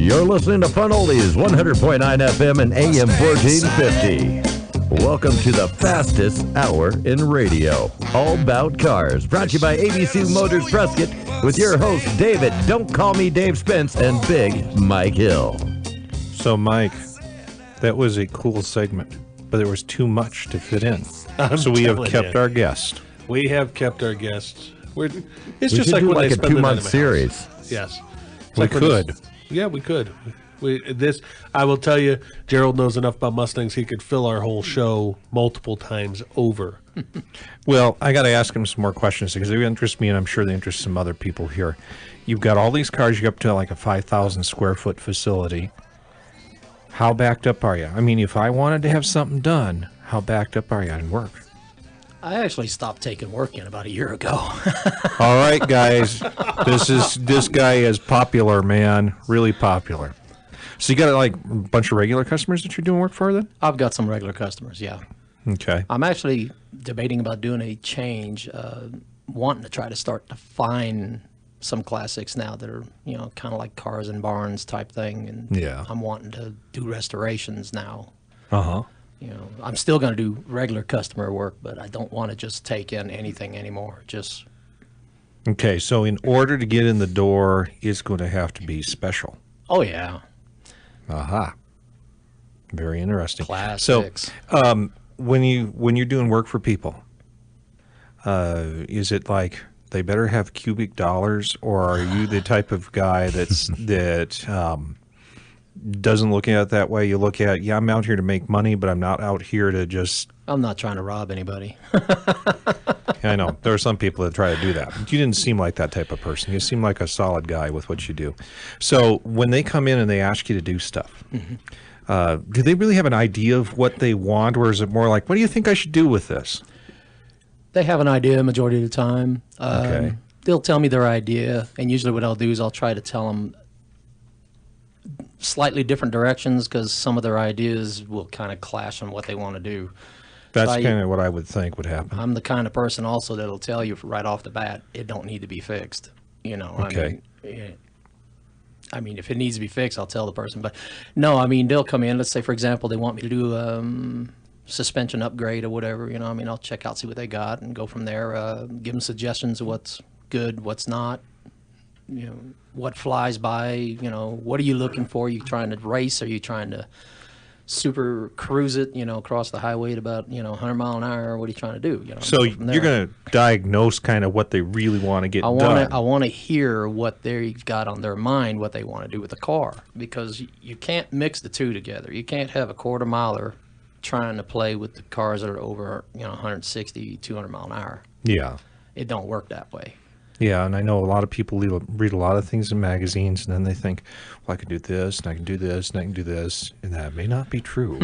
You're listening to Fun Oldies, 100.9 FM and AM 1450. Welcome to the fastest hour in radio, All Bout Cars, brought to you by ABC Motors Prescott, with your hosts, David, Don't Call Me Dave Spence, and Big Mike Hill. So, Mike, that was a cool segment, but there was too much to fit in. So we have kept our guest. We have kept our guests. It's just like a 2-month series. Yes. We could. Yeah, we could. I will tell you, Gerald knows enough about Mustangs. He could fill our whole show multiple times over. Well, I got to ask him some more questions because they interest me, and I'm sure they interest some other people here. You've got all these cars. You're up to like a 5,000 square foot facility. How backed up are you? I mean, if I wanted to have something done, how backed up are you in work? I actually stopped taking work in about a year ago. All right, guys. This guy is popular, man. Really popular. So you got like a bunch of regular customers that you're doing work for then? I've got some regular customers, yeah. Okay. I'm actually debating about doing a change, wanting to try to start to find some classics now that are, kind of like cars and barns type thing. And yeah. I'm wanting to do restorations now. Uh-huh. I'm still going to do regular customer work, but I don't want to just take in anything anymore. Okay, so in order to get in the door, it's going to have to be special. Oh, yeah. Aha. Very interesting. Classics. So, when you're doing work for people, is it like they better have cubic dollars, or are you the type of guy that doesn't look at it that way? You look at, I'm out here to make money, but I'm not out here to just... I'm not trying to rob anybody. I know. There are some people that try to do that. You didn't seem like that type of person. You seem like a solid guy with what you do. So when they come in and they ask you to do stuff, do they really have an idea of what they want, or is it more like, what do you think I should do with this? They have an idea majority of the time. Okay. They'll tell me their idea, and usually what I'll do is I'll try to tell them slightly different directions, because some of their ideas will kind of clash on what they want to do. That's kind of what I would think would happen. I'm the kind of person also that'll tell you right off the bat, it don't need to be fixed. Okay. I mean, if it needs to be fixed, I'll tell the person. But no, they'll come in. Let's say, for example, they want me to do suspension upgrade or whatever. I'll check out, see what they got, and go from there. Give them suggestions of what's good, what's not. What flies by, what are you looking for? Are you trying to race? Are you trying to super cruise it, across the highway at about, 100 mile an hour? What are you trying to do? So you're going to diagnose kind of what they really want to get done. I want to hear what they've got on their mind, what they want to do with the car, because you can't mix the two together. You can't have a quarter miler trying to play with the cars that are over, 160, 200 mile an hour. Yeah. It don't work that way. Yeah, and I know a lot of people read a lot of things in magazines, and then they think, well, I can do this, and I can do this, and I can do this, and that may not be true.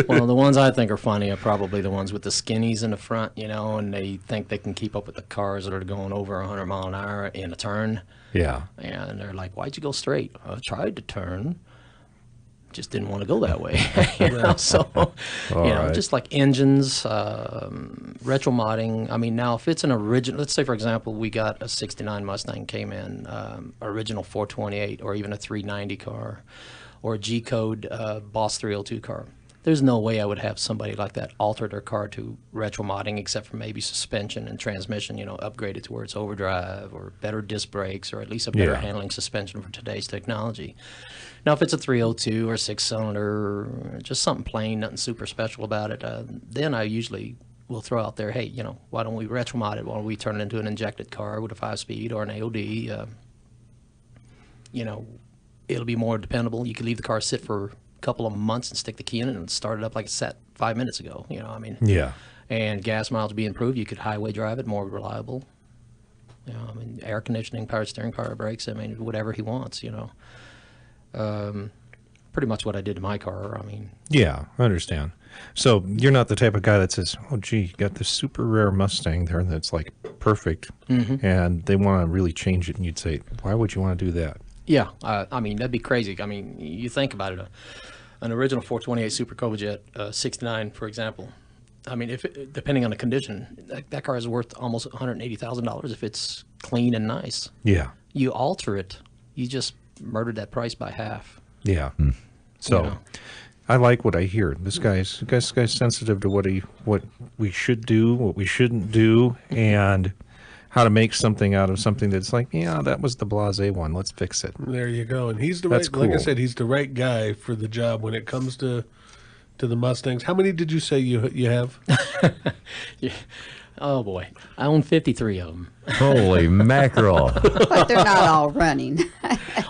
Well, the ones I think are funny are probably the ones with the skinnies in the front, and they think they can keep up with the cars that are going over 100 mile an hour in a turn. Yeah. And they're like, why'd you go straight? I tried to turn. Just didn't want to go that way. So, right. Just like engines, retro modding. Now if it's an original, let's say for example, we got a 69 Mustang came in, original 428, or even a 390 car, or a G-code Boss 302 car. There's no way I would have somebody like that alter their car to retro modding, except for maybe suspension and transmission, upgrade it to where it's overdrive, or better disc brakes, or at least a better handling suspension for today's technology. Now, if it's a 302 or 6-cylinder, or just something plain, nothing super special about it, then I usually will throw out there, hey, why don't we retro mod it? Why don't we turn it into an injected car with a 5-speed or an AOD? It'll be more dependable. You can leave the car sit for couple of months and stick the key in it and start it up like it sat 5 minutes ago. Yeah. And gas mileage be improved. You could highway drive it, more reliable. Air conditioning, power steering, power brakes. Whatever he wants. Pretty much what I did to my car. Yeah, I understand. So you're not the type of guy that says, "Oh, gee, you got this super rare Mustang there that's like perfect," and they want to really change it, and you'd say, "Why would you want to do that?" Yeah, that'd be crazy. You think about it. An original 428 Super Covajet 69, for example. Depending on the condition, that car is worth almost $180,000 if it's clean and nice. Yeah. You alter it. You just murdered that price by half. Yeah. So You know. I like what I hear. This guy's sensitive to what we should do, what we shouldn't do, and how to make something out of something that's like, yeah, that was the blasé one. Let's fix it. There you go. And he's the That's right, like I cool. said, he's the right guy for the job when it comes to the Mustangs. How many did you say you have? Yeah. Oh boy, I own 53 of them. Holy mackerel. But they're not all running.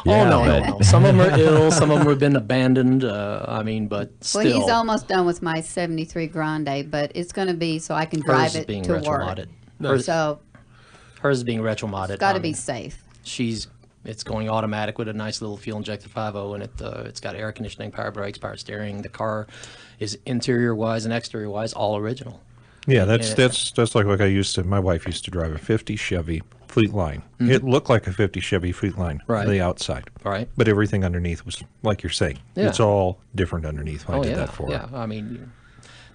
Yeah, Oh no, but- no. Some of them are ill. Some of them have been abandoned. I mean, but still, Well, he's almost done with my 73 Grande, but it's going to be so I can hers drive is it being to work. retromodded. Hers, So hers is being retromodded. it's got to be safe. It's going automatic with a nice little fuel injected 5.0 in it. It's got air conditioning, power brakes, power steering. The car is interior wise and exterior wise all original. Yeah, that's Yeah. like my wife used to drive a 50 Chevy Fleetline. It looked like a 50 Chevy Fleetline, Right. the outside. Right. But everything underneath was, like you're saying, Yeah. it's all different underneath. I Oh did yeah, that for yeah. her. I mean,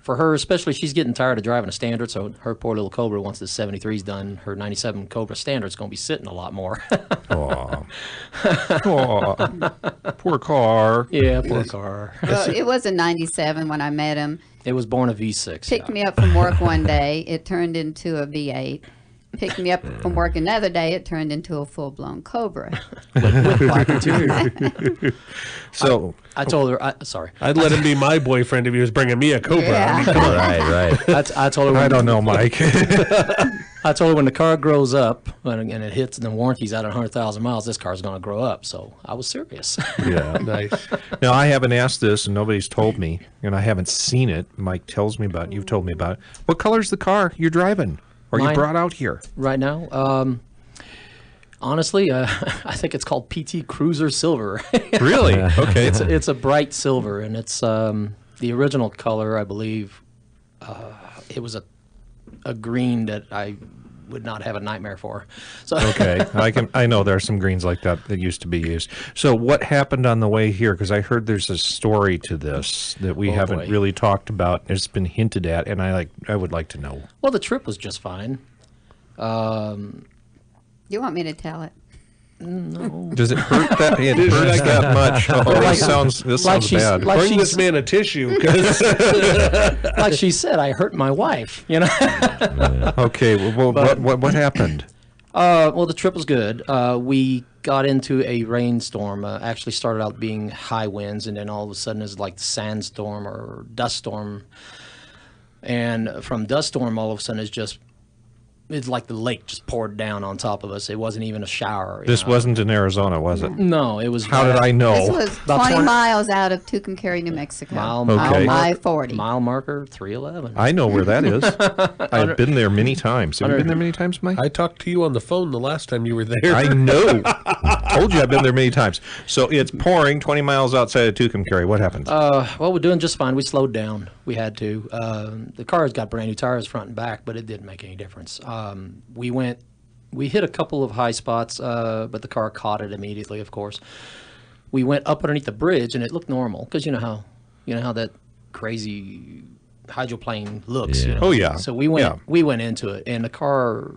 for her especially, she's getting tired of driving a standard. So her poor little Cobra, once the 73's done, her 97 Cobra Standard's going to be sitting a lot more. Aw. Aw. Poor car. Yeah, poor car. Well, it was a 97 when I met him. It was born a V6. Picked me up from work one day. It turned into a V8. Picked me up from work another day. It turned into a full-blown Cobra. Black interior. So, I told her. Sorry. I'd let him be my boyfriend if he was bringing me a Cobra. Yeah. I mean, come on. Right. I told her. I don't know, Mike. I told her when the car grows up and it hits and the warranty's out at 100,000 miles, this car's going to grow up. So I was serious. Yeah. Nice. Now, I haven't asked this, and nobody's told me, and I haven't seen it. Mike tells me about it. You've told me about it. What color's the car you're driving or you Mine? brought out here? Right now, honestly, I think it's called PT Cruiser Silver. Really? Okay. It's a bright silver, and it's the original color, I believe. It was a green that I would not have a nightmare for. So Okay, I know there are some greens like that that used to be used. So what happened on the way here? Because I heard there's a story to this that we Oh, haven't boy. really talked about. It's been hinted at, and I would like to know. well, the trip was just fine. You want me to tell it? Does it hurt that? It hurts that much. Oh, this sounds she's- bad. like Bring she's- this man a tissue. 'Cause Like she said, I hurt my wife. You know. Okay, well, what happened? Well, the trip was good. We got into a rainstorm. Actually, started out being high winds, and then all of a sudden, it's like sandstorm or dust storm. And from dust storm, all of a sudden, it's like the lake just poured down on top of us. It wasn't even a shower. you This know. wasn't in Arizona, was it? No, it was. How did I This know? was About 20 20 miles out of Tucumcari, New Mexico. Okay. I-40. Mile marker 311. I know where that is. I've been there many times. Have you been there many times, Mike? I talked to you on the phone the last time you were there. I know. Told you I've been there many times. So it's pouring 20 miles outside of Tucumcari. What happened? Well, we're doing just fine. We slowed down. We had to. The car's got brand new tires front and back, but it didn't make any difference. We hit a couple of high spots, but the car caught it immediately, of course. We went up underneath the bridge, and it looked normal because you know how that crazy hydroplane looks. Yeah. You know? Oh, yeah. So we went into it, and the car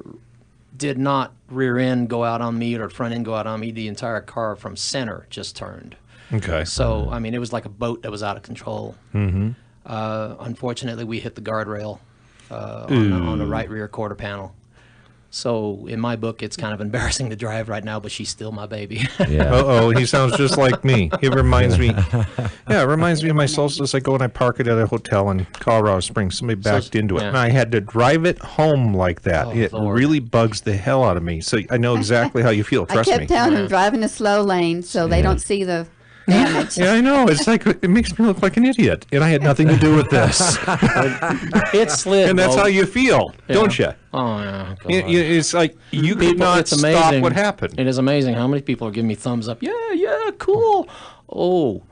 did not rear end go out on me or front end go out on me. The entire car from center just turned. Okay. So, I mean, it was like a boat that was out of control. Mm-hmm. Unfortunately, we hit the guardrail on the right rear quarter panel. So, in my book, it's kind of embarrassing to drive right now, but she's still my baby. Yeah. Uh-oh, he sounds just like me. It reminds me. Yeah, it reminds me of myself as I go and I park it at a hotel in Colorado Springs. Somebody backed into it, yeah. and I had to drive it home like that. Oh, It Lord. really bugs the hell out of me. So I know exactly how you feel. I Trust kept me. telling him drive in a slow lane so they don't see the damage. Yeah, I know. It's like it makes me look like an idiot, and I had nothing to do with this. It slid. And that's Bo. how you feel, don't you? Oh, yeah. God. It's like you could not it's stop amazing. what happened. It is amazing how many people are giving me thumbs up. Yeah, cool. Oh.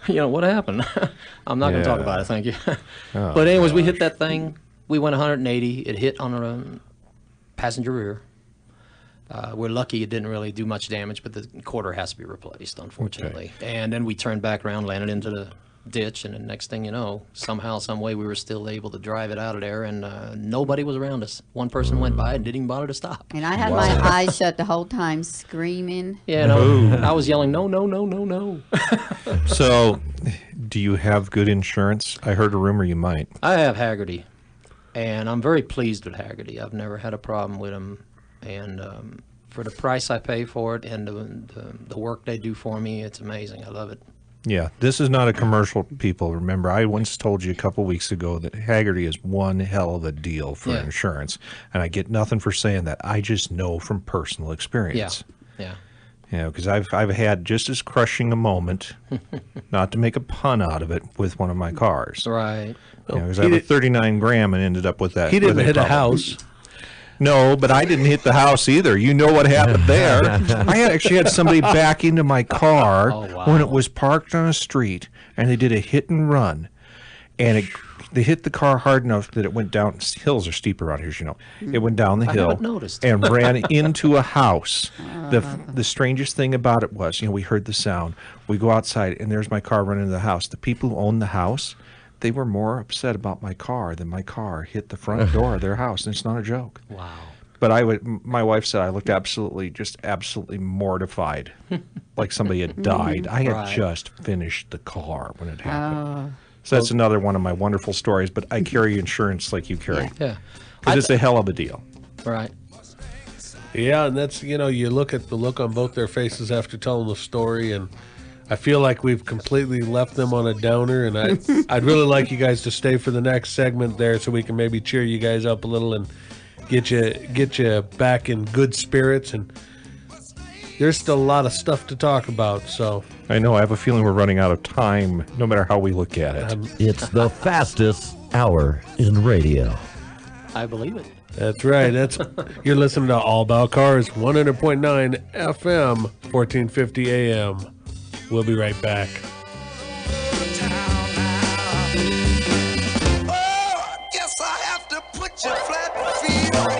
What happened? I'm not going to talk Yeah. about it, thank you. Oh, But anyways, we hit that thing. We went 180. It hit on a passenger rear. We're lucky it didn't really do much damage, but the quarter has to be replaced, unfortunately. And then we turned back around, landed into ditch, and the next thing you know, somehow, some way, we were still able to drive it out of there, and nobody was around us. One person went by and didn't even bother to stop. And I had my eyes shut the whole time, screaming. Yeah, no, I was yelling, no, no, no, no, no. So, do you have good insurance? I heard a rumor you might. I have Haggerty, and I'm very pleased with Haggerty. I've never had a problem with them, and for the price I pay for it and the work they do for me, it's amazing. I love it. Yeah, this is not a commercial, people. Remember, I once told you a couple weeks ago that Haggerty is one hell of a deal for insurance, and I get nothing for saying that. I just know from personal experience. Yeah. You know, because I've had just as crushing a moment, not to make a pun out of it, with one of my cars. Right. You know, because I have a 39 Gram and ended up with that. He didn't with hit a problem. house. No, but I didn't hit the house either. You know what happened there. I actually had somebody back into my car when it was parked on a street, and they did a hit and run. And they hit the car hard enough that it went down. Hills are steep around here, as you know. It went down the hill haven't noticed. and ran into a house. The strangest thing about it was, you know, we heard the sound. We go outside, and there's my car running into the house. The people who own the house, they were more upset about my car than my car hit the front door of their house, and it's not a joke. Wow. But my wife said I looked absolutely mortified, like somebody had died. I had just finished the car when it happened. So that's another one of my wonderful stories, but I carry insurance like you carry. Yeah. Because it's a hell of a deal. Right. Yeah, and that's, you know, you look at the look on both their faces after telling the story, and I feel like we've completely left them on a downer, and I'd really like you guys to stay for the next segment there so we can maybe cheer you guys up a little and get you back in good spirits. And there's still a lot of stuff to talk about, so I know. I have a feeling we're running out of time, no matter how we look at it. It's the fastest hour in radio. I believe it. That's right. You're listening to All About Cars, 100.9 FM, 1450 AM. We'll be right back. Oh, guess I have to put your flat feet on.